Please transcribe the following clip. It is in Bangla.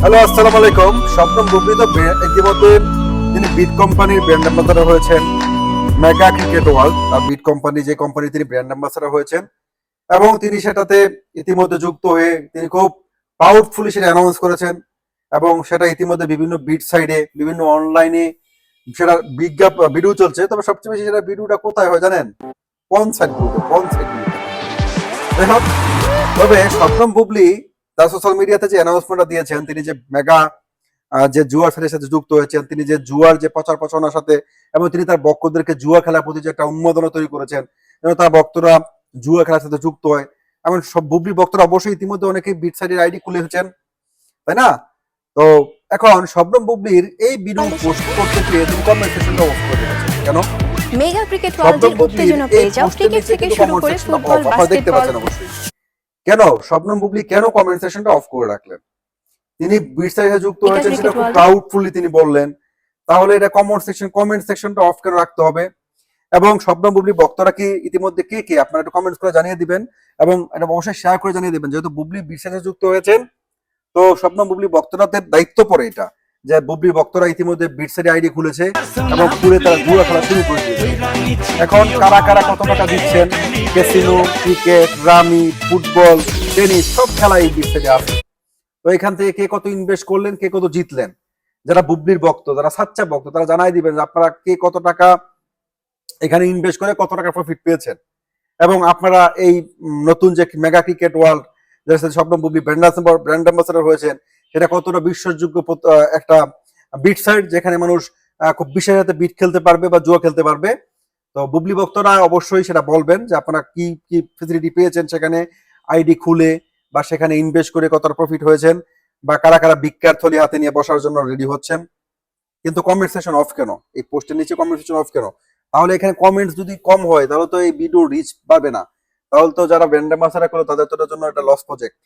হ্যালো, আসসালামু আলাইকুম। স্বপ্নম বুবলি তো ইতিমধ্যে তিনি বিট কোম্পানির ব্র্যান্ড অ্যাম্বাসাডার হয়েছেন। Mega cricket world bet company, যে কোম্পানি তিনি ব্র্যান্ড অ্যাম্বাসাডার হয়েছেন, এবং তিনি সেটাতে ইতিমধ্যে যুক্ত হয়ে তিনি খুব প্রাউডফুলি সেটা অ্যানাউন্স করেছেন। এবং সেটা ইতিমধ্যে বিভিন্ন বিট সাইডে, বিভিন্ন অনলাইনে সেটা ভিডিও চলছে। তবে সবচেয়ে বেশি সেটা ভিডিওটা কোথায় হয় জানেন? পর্ন সাইটগুলোতে, পর্ন সাইটগুলোতে। যাই হোক, তবে স্বপ্নম বুবলি তার সোশ্যাল মিডিয়াতে যে অ্যানাউন্সমেন্টটা দিয়েছেন, তিনি যে মেগা যে জুয়ার ফেরের সাথে যুক্ত হয়েছেন, তিনি যে জুয়ার যে প্রচার প্রচারণার সাথে, এবং তিনি তার ভক্তদেরকে জুয়া খেলার প্রতি যে একটা উন্মাদনা তৈরি করেছেন, যেন তার ভক্তরা জুয়া খেলার সাথে যুক্ত হয়। এমন সব বুবলি ভক্তরা অবশ্যই ইতিমধ্যে অনেকেই বিট সাইডের আইডি খুলেছেন, তাই না? তো এখন শবনম বুবলির এই ভিডিও পোস্ট করতে গিয়ে তিনি কমেন্ট সেকশনটা অফ করে দিয়েছেন। কেন? মেগা ক্রিকেট ওয়ার্ল্ডের উত্তেজনা পেয়ে যাও, ক্রিকেট থেকে শুরু করে ফুটবল, দেখতে বাস্কেটবল। পাচ্ছেন অবশ্যই। কেন শবনম বুবলি কেন কমেন্ট সেকশনটা অফ করে রাখলেন? তিনি বিট সাইডে যুক্ত হয়েছেন, সেটা খুব প্রাউডফুলি তিনি বললেন। তাহলে এটা কমেন্ট সেকশনটা অফ করে রাখতে হবে। এবং শবনম বুবলি ভক্তরা কি ইতিমধ্যে কে কে আপনারা একটু কমেন্টস করে জানিয়ে দিবেন, এবং এটা অবশ্যই শেয়ার করে জানিয়ে দিবেন। যেহেতু বুবলি বিট সাইডে যুক্ত হয়েছেন, তো শবনম বুবলি ভক্তদের দায়িত্ব পড়ে এটা, যে বুবলি ভক্তরা ইতিমধ্যে বিট সাইডে আইডি খুলেছে এবং খুলে তারা জুয়া খেলা শুরু করে দিয়েছে। এখন কারা কারা কত টাকা দিচ্ছেন, casino, cricket, rummy, football, tennis সব খেলাই বিট সাইডে আছে। তো এখান থেকে কে কত ইনভেস্ট করলেন, কে কত জিতলেন, যারা বুবলির ভক্ত, যারা সাচ্চা ভক্ত, তারা জানাই দিবেন যে আপনারা কে কত টাকা এখানে ইনভেস্ট করে কত টাকা প্রফিট পেয়েছেন। এবং আপনারা এই নতুন যে মেগা ক্রিকেট ওয়ার্ল্ড, যার সাথে স্বপ্নম বুবলি ব্র্যান্ড অ্যাম্বাসাডার হয়েছেন, সেটা কতটা বিশ্বাসযোগ্য একটা বিট সাইট, যেখানে মানুষ খুব বিশেষ হাতে বিট খেলতে পারবে বা জুয়া খেলতে পারবে। তো বুবলি ভক্তরা অবশ্যই সেটা বলবেন যে আপনারা কি কি ফেসিলিটি পেয়েছেন সেখানে আইডি খুলে, বা সেখানে ইনভেস্ট করে কতটা প্রফিট হয়েছেন, বা কারা কারা ভিক্ষার থলি হাতে নিয়ে বসার জন্য রেডি হচ্ছেন। কিন্তু কমেন্ট সেকশন অফ কেন? এই পোস্টের নিচে কমেন্ট সেকশন অফ কেন? তাহলে এখানে কমেন্টস যদি কম হয়, তাহলে তো এই ভিডিও রিচ পাবে না। তাহলে তো যারা ব্র্যান্ড অ্যাম্বাসাডার করে তাদের তো এটার জন্য একটা লস প্রজেক্ট।